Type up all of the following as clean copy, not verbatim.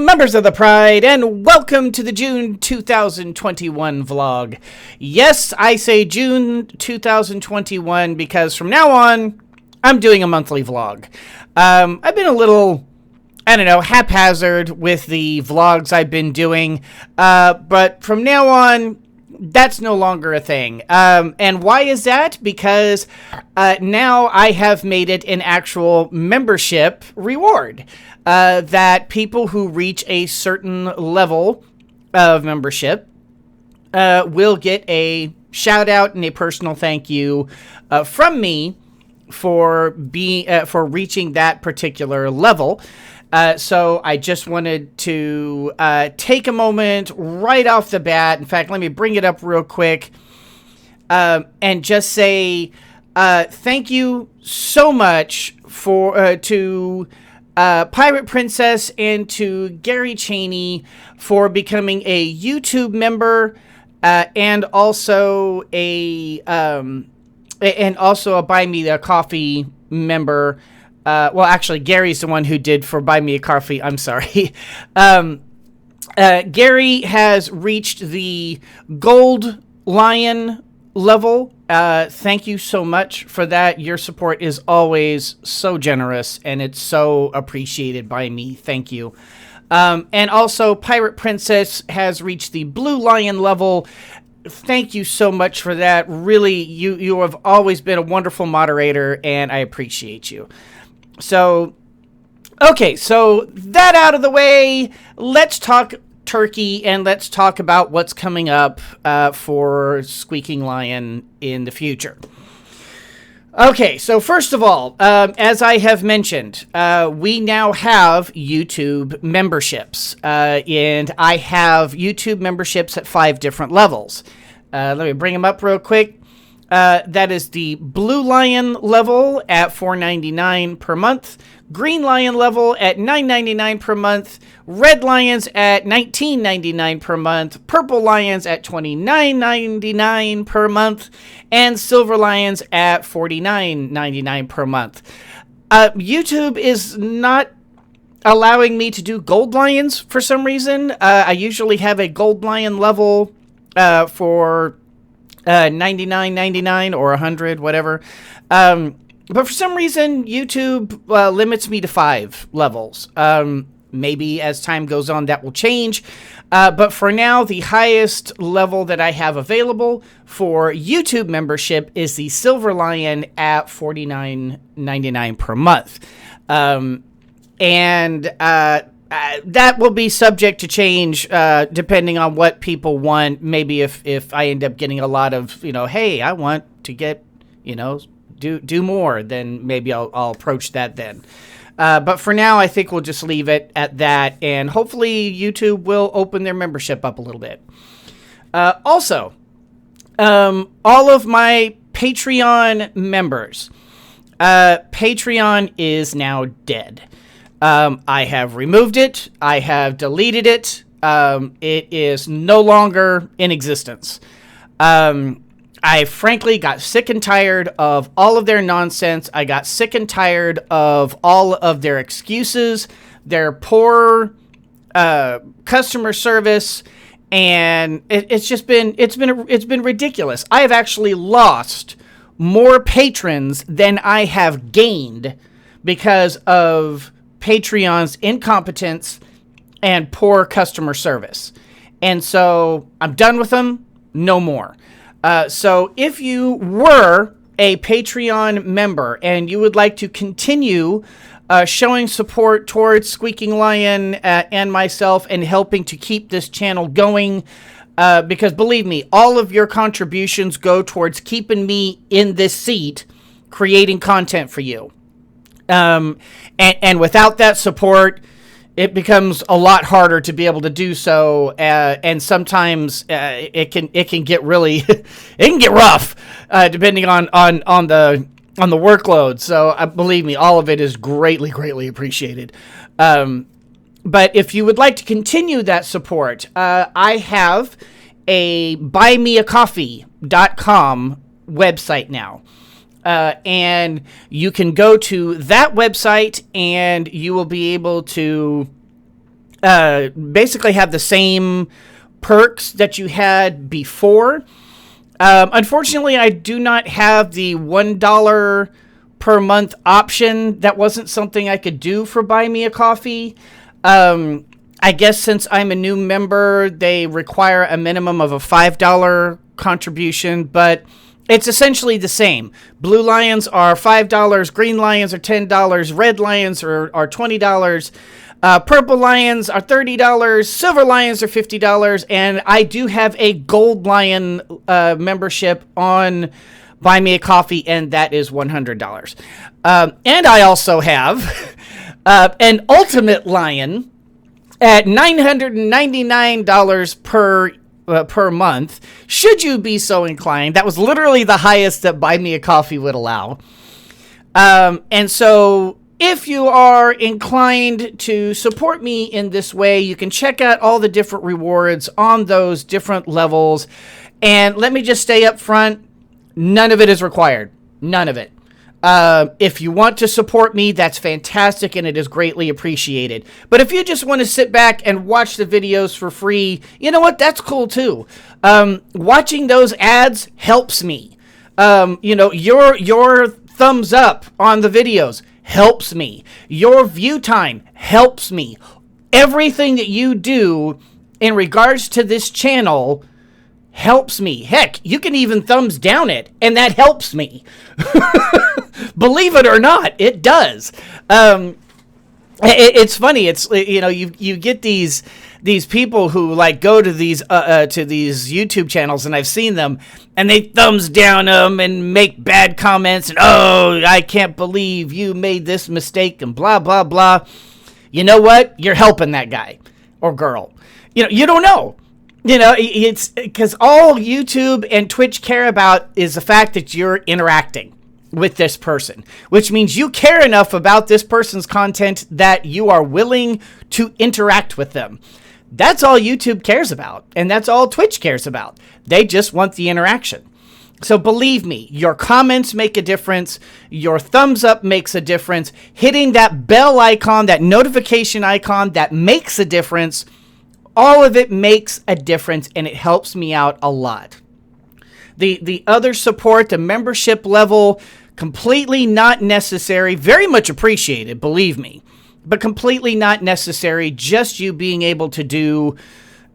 Members of the Pride, and welcome to the June 2021 vlog. Yes, I say June 2021 because from now on, I'm doing a monthly vlog. I've been a little, haphazard with the vlogs I've been doing, but from now on, that's no longer a thing. And why is that? Because now I have made it an actual membership reward. That people who reach a certain level of membership will get a shout out and a personal thank you from me for reaching that particular level. So I just wanted to take a moment right off the bat. In fact, let me bring it up real quick and just say thank you so much to Pirate Princess and to Gary Cheney for becoming a YouTube member and also a Buy Me a Coffee member. Well, actually, Gary's the one who did for Buy Me a Coffee. I'm sorry. Gary has reached the Gold Lion level. Thank you so much for that. Your support is always so generous, and it's so appreciated by me. Thank you. And also, Pirate Princess has reached the Blue Lion level. Thank you so much for that. Really, you have always been a wonderful moderator, and I appreciate you. So, okay, so that out of the way, let's talk turkey and let's talk about what's coming up for Squeaking Lion in the future. Okay, so first of all, as I have mentioned, we now have YouTube memberships, and I have YouTube memberships at 5 different levels. Let me bring them up real quick. That is the Blue Lion level at $4.99 per month, Green Lion level at $9.99 per month, Red Lions at $19.99 per month, Purple Lions at $29.99 per month, and Silver Lions at $49.99 per month. YouTube is not allowing me to do Gold Lions for some reason. I usually have a Gold Lion level for $99.99 or $100, whatever. But for some reason, YouTube limits me to 5 levels. Maybe as time goes on, that will change. But for now, the highest level that I have available for YouTube membership is the Silver Lion at $49.99 per month. That will be subject to change depending on what people want. Maybe if I end up getting a lot of, hey, I want to get, do more, then maybe I'll approach that then. But for now, I think we'll just leave it at that, and hopefully YouTube will open their membership up a little bit. Also, all of my Patreon members, Patreon is now dead. I have removed it. I have deleted it. It is no longer in existence. I frankly got sick and tired of all of their nonsense. I got sick and tired of all of their excuses, their poor customer service, and it's been ridiculous. I have actually lost more patrons than I have gained because of Patreon's incompetence and poor customer service. And so I'm done with them. No more. So if you were a Patreon member and you would like to continue showing support towards Squeaking Lion and myself and helping to keep this channel going, because believe me, all of your contributions go towards keeping me in this seat, creating content for you. And without that support, it becomes a lot harder to be able to do so, and sometimes it can get really it can get rough depending on the workload. So believe me, all of it is greatly appreciated. But if you would like to continue that support, I have a buymeacoffee.com website now. And you can go to that website and you will be able to basically have the same perks that you had before. Unfortunately, I do not have the $1 per month option. That wasn't something I could do for Buy Me a Coffee. I guess since I'm a new member, they require a minimum of a $5 contribution, but it's essentially the same. Blue Lions are $5, Green Lions are $10, Red Lions are $20, Purple Lions are $30, Silver Lions are $50, and I do have a Gold Lion membership on Buy Me a Coffee, and that is $100. And I also have an Ultimate Lion at $999 per month, should you be so inclined. That was literally the highest that Buy Me a Coffee would allow. And so if you are inclined to support me in this way, you can check out all the different rewards on those different levels. And let me just stay up front, none of it is required. None of it. If you want to support me, that's fantastic and it is greatly appreciated. But if you just want to sit back and watch the videos for free, you know what? That's cool too. Watching those ads helps me. Your thumbs up on the videos helps me. Your view time helps me. Everything that you do in regards to this channel helps me. Heck, you can even thumbs down it, and that helps me. Believe it or not, it does. It's funny. It's, you get these people who like go to these YouTube channels, and I've seen them, and they thumbs down them and make bad comments, and oh, I can't believe you made this mistake, and blah blah blah. You know what? You're helping that guy or girl. You don't know. It's because all YouTube and Twitch care about is the fact that you're interacting with this person, which means you care enough about this person's content that you are willing to interact with them. That's all YouTube cares about, and that's all Twitch cares about. They just want the interaction. So believe me, your comments make a difference. Your thumbs up makes a difference. Hitting that bell icon, that notification icon, that makes a difference. All of it makes a difference, and it helps me out a lot. The other support, the membership level, completely not necessary. Very much appreciated, believe me, but completely not necessary. Just you being able to do,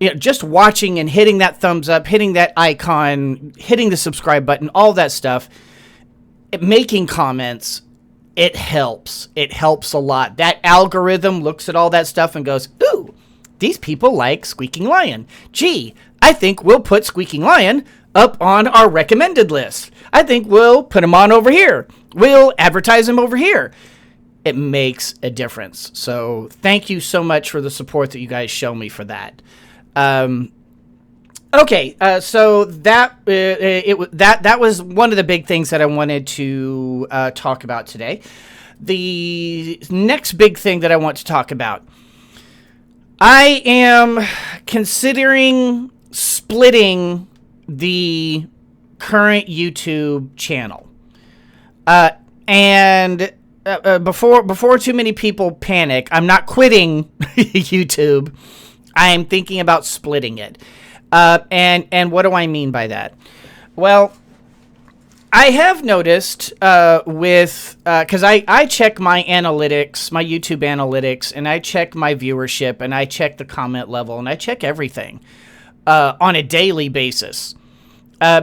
just watching and hitting that thumbs up, hitting that icon, hitting the subscribe button, all that stuff, making comments, it helps. It helps a lot. That algorithm looks at all that stuff and goes, ooh, these people like Squeaking Lion. Gee, I think we'll put Squeaking Lion up on our recommended list. I think we'll put him on over here. We'll advertise him over here. It makes a difference. So thank you so much for the support that you guys show me for that. Okay, so that was one of the big things that I wanted to talk about today. The next big thing that I want to talk about, I am considering splitting the current YouTube channel. And before too many people panic, I'm not quitting YouTube. I am thinking about splitting it. And what do I mean by that? Well, I have noticed because I check my analytics, my YouTube analytics, and I check my viewership, and I check the comment level, and I check everything on a daily basis.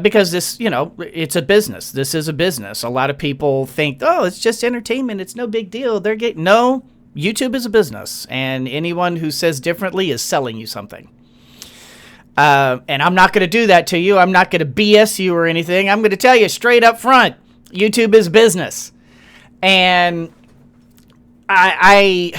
Because this, it's a business. This is a business. A lot of people think, oh, it's just entertainment. It's no big deal. No, YouTube is a business, and anyone who says differently is selling you something. And I'm not going to do that to you. I'm not going to BS you or anything. I'm going to tell you straight up front, YouTube is business. And I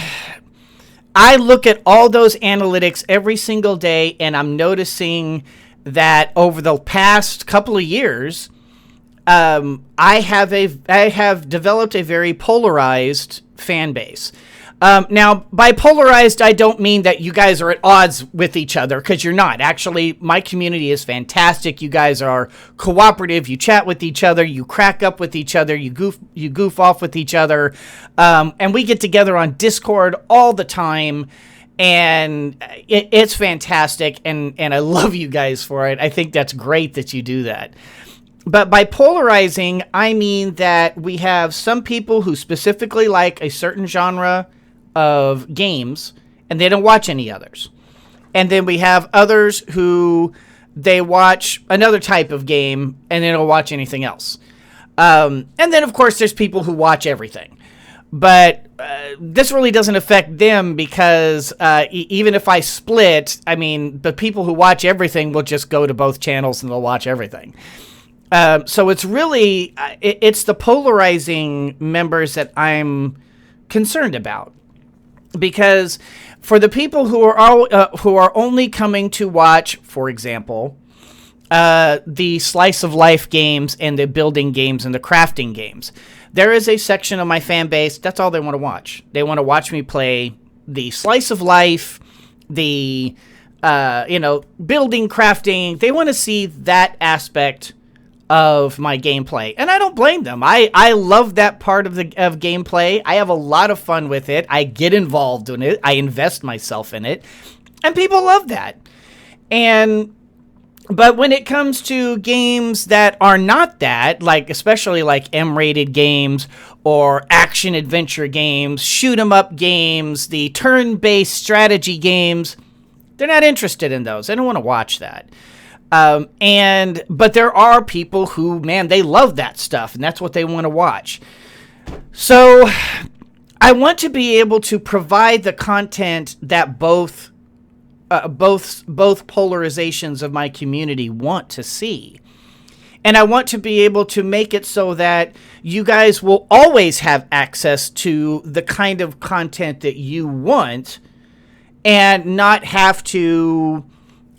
look at all those analytics every single day, and I'm noticing that over the past couple of years, I have developed a very polarized fan base. Now, by polarized, I don't mean that you guys are at odds with each other, because you're not. Actually, my community is fantastic. You guys are cooperative. You chat with each other. You crack up with each other. You goof off with each other. And we get together on Discord all the time. And it's fantastic, and I love you guys for it. I think that's great that you do that. But by polarizing, I mean that we have some people who specifically like a certain genre of games, and they don't watch any others. And then we have others who they watch another type of game, and they don't watch anything else. And then, of course, there's people who watch everything. But this really doesn't affect them because even if I split, I mean, the people who watch everything will just go to both channels and they'll watch everything. So it's really, it's the polarizing members that I'm concerned about. Because for the people who are only coming to watch, for example, the slice of life games and the building games and the crafting games, there is a section of my fan base, that's all they want to watch. They want to watch me play the slice of life, the, building, crafting. They want to see that aspect of my gameplay. And I don't blame them. I love that part of gameplay. I have a lot of fun with it. I get involved in it. I invest myself in it. And people love that. But when it comes to games that are not that, like especially like M-rated games or action-adventure games, shoot-'em-up games, the turn-based strategy games, they're not interested in those. They don't want to watch that. But there are people who, man, they love that stuff, and that's what they want to watch. So I want to be able to provide the content that both polarizations of my community want to see. And I want to be able to make it so that you guys will always have access to the kind of content that you want and not have to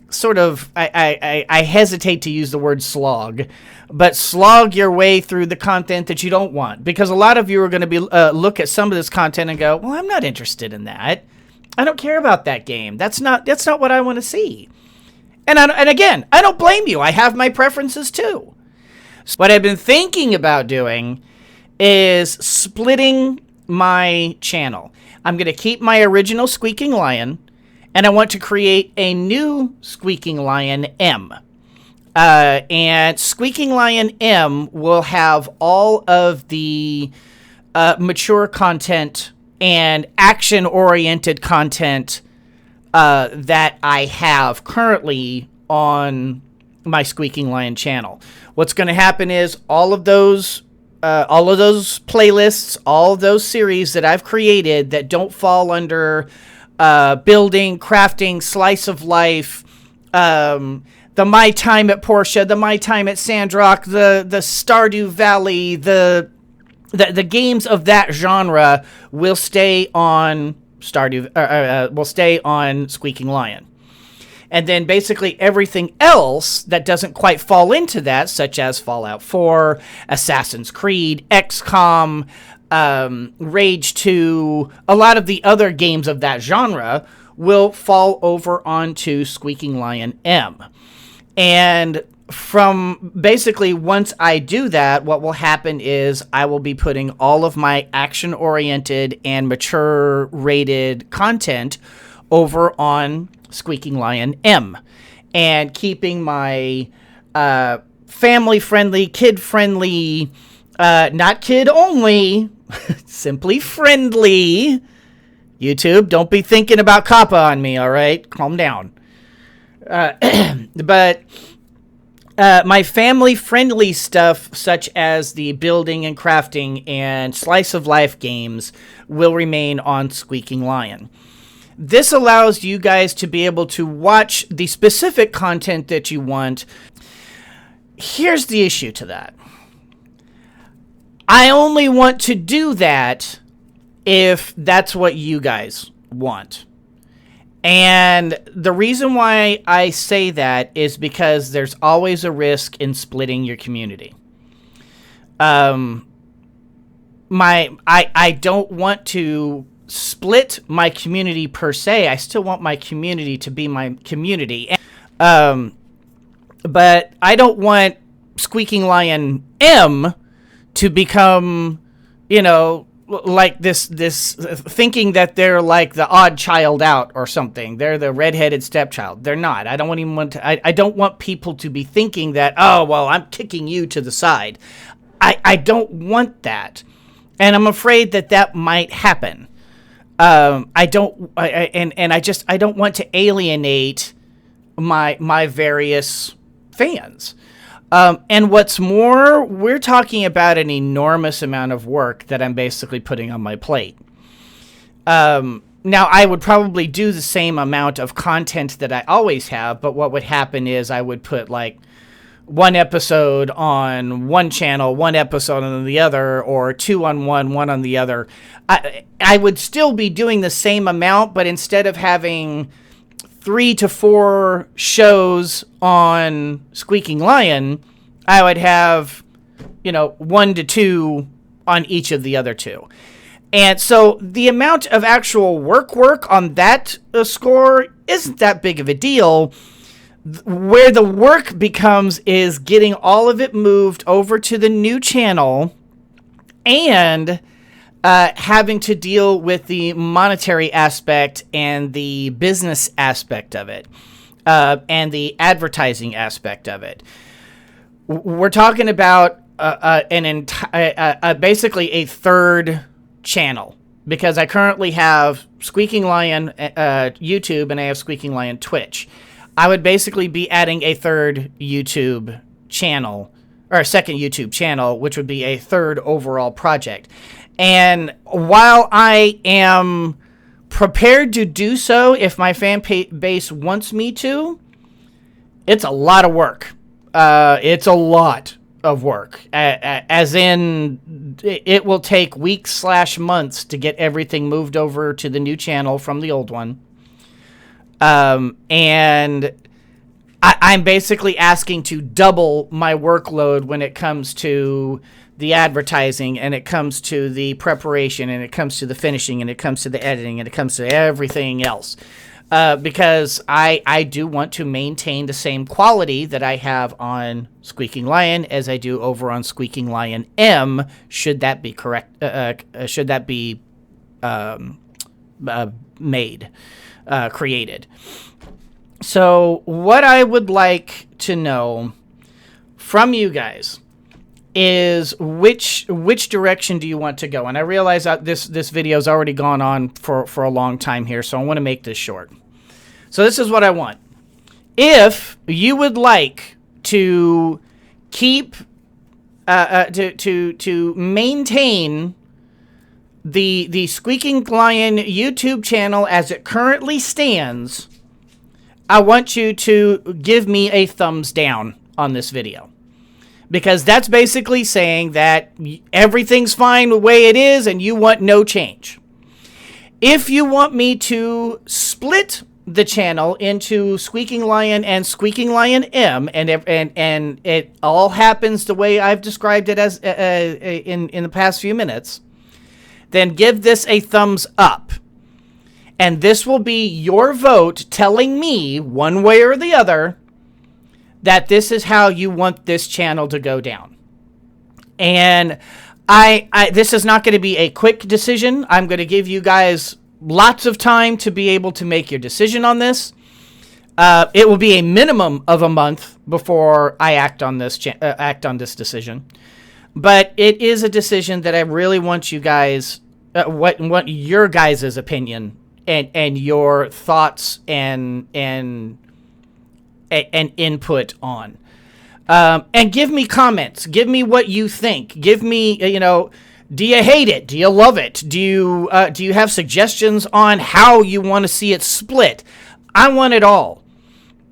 sort of, I hesitate to use the word slog, but slog your way through the content that you don't want. Because a lot of you are going to be look at some of this content and go, well, I'm not interested in that. I don't care about that game. That's not what I want to see. And again, I don't blame you. I have my preferences too. So what I've been thinking about doing is splitting my channel. I'm going to keep my original Squeaking Lion, and I want to create a new Squeaking Lion M. And Squeaking Lion M will have all of the mature content and action-oriented content that I have currently on my Squeaking Lion channel. What's going to happen is all of those playlists, all of those series that I've created that don't fall under building, crafting, slice of life, the My Time at Portia, the My Time at Sandrock, the Stardew Valley, the games of that genre will stay on will stay on Squeaking Lion. And then basically everything else that doesn't quite fall into that, such as Fallout 4, Assassin's Creed, XCOM, Rage 2, a lot of the other games of that genre will fall over onto Squeaking Lion M. And from basically once I do that, what will happen is I will be putting all of my action-oriented and mature-rated content over on Squeaking Lion M, and keeping my family-friendly, kid-friendly, not kid-only, simply friendly. YouTube, don't be thinking about COPPA on me, all right? Calm down. But my family-friendly stuff, such as the building and crafting and slice of life games, will remain on Squeaking Lion. This allows you guys to be able to watch the specific content that you want. Here's the issue to that. I only want to do that if that's what you guys want. And the reason why I say that is because there's always a risk in splitting your community. I don't want to split my community per se. I still want my community to be my community. But I don't want Squeaking Lion M to become, like this thinking that they're like the odd child out or something. They're the redheaded stepchild. They're not. I don't even want to. I don't want people to be thinking that, oh well, I'm kicking you to the side. I don't want that, and I'm afraid that might happen. I don't want to alienate my various fans. And what's more, we're talking about an enormous amount of work that I'm basically putting on my plate. Now, I would probably do the same amount of content that I always have, but what would happen is I would put like one episode on one channel, one episode on the other, or two on one on the other. I would still be doing the same amount, but instead of having 3 to 4 shows on Squeaking Lion, I would have, 1 to 2 on each of the other 2. And so the amount of actual work on that score isn't that big of a deal. Where the work becomes is getting all of it moved over to the new channel and having to deal with the monetary aspect and the business aspect of it, and the advertising aspect of it. We're talking about basically a third channel, because I currently have Squeaking Lion YouTube and I have Squeaking Lion Twitch. I would basically be adding a third YouTube channel, or a second YouTube channel, which would be a third overall project. And while I am prepared to do so if my fan base wants me to, it's a lot of work. It's a lot of work. As in, it will take weeks/months to get everything moved over to the new channel from the old one. And I'm basically asking to double my workload when it comes to the advertising, and it comes to the preparation, and it comes to the finishing, and it comes to the editing, and it comes to everything else. Because I do want to maintain the same quality that I have on Squeaking Lion as I do over on Squeaking Lion M, should that be correct, should that be created. So what I would like to know from you guys is which direction do you want to go? And I realize that this video's already gone on for a long time here, so I want to make this short. So this is what I want. If you would like to keep to maintain the Squeaking Lion YouTube channel as it currently stands, I want you to give me a thumbs down on this video. Because that's basically saying that everything's fine the way it is and you want no change. If you want me to split the channel into Squeaking Lion and Squeaking Lion M, and it all happens the way I've described it as in the past few minutes, then give this a thumbs up. And this will be your vote telling me, one way or the other, that this is how you want this channel to go down. And this is not going to be a quick decision. I'm going to give you guys lots of time to be able to make your decision on this. It will be a minimum of a month before I act on this decision. But it is a decision that I really want you guys, what your guys' opinion and your thoughts and input on. And give me comments. Give me what you think. Give me, do you hate it? Do you love it? Do you have suggestions on how you want to see it split? I want it all.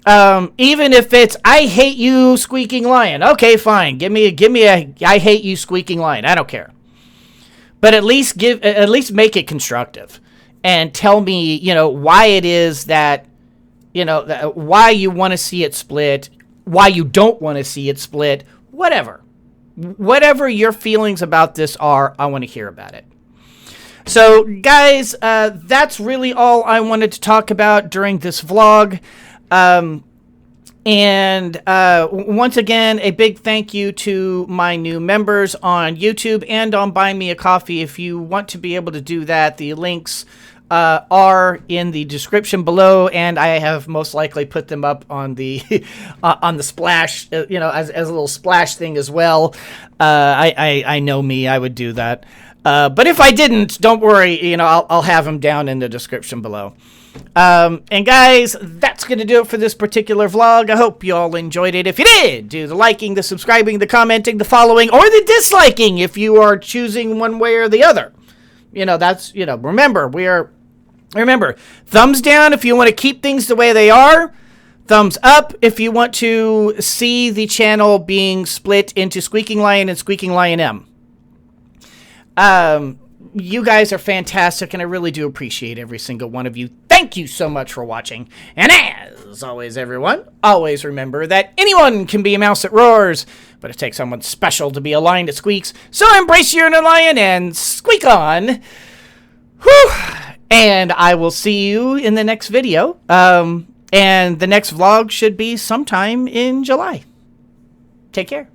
Even if it's I hate you, Squeaking Lion. Okay, fine. Give me a I hate you, Squeaking Lion. I don't care. But at least make it constructive and tell me, why it is that, why you want to see it split, why you don't want to see it split, whatever. Whatever your feelings about this are, I want to hear about it. So, guys, that's really all I wanted to talk about during this vlog. And once again, a big thank you to my new members on YouTube and on Buy Me a Coffee. If you want to be able to do that, the links are in the description below, and I have most likely put them up on the on the splash, as a little splash thing as well. I know me, I would do that. But if I didn't, don't worry, I'll have them down in the description below. And guys, that's going to do it for this particular vlog. I hope you all enjoyed it. If you did, do the liking, the subscribing, the commenting, the following, or the disliking if you are choosing one way or the other. Remember, thumbs down if you want to keep things the way they are. Thumbs up if you want to see the channel being split into Squeaking Lion and Squeaking Lion M. You guys are fantastic, and I really do appreciate every single one of you. Thank you so much for watching. And as always, everyone, always remember that anyone can be a mouse that roars, but it takes someone special to be a lion that squeaks. So embrace your inner lion and squeak on. Whew. And I will see you in the next video. And the next vlog should be sometime in July. Take care.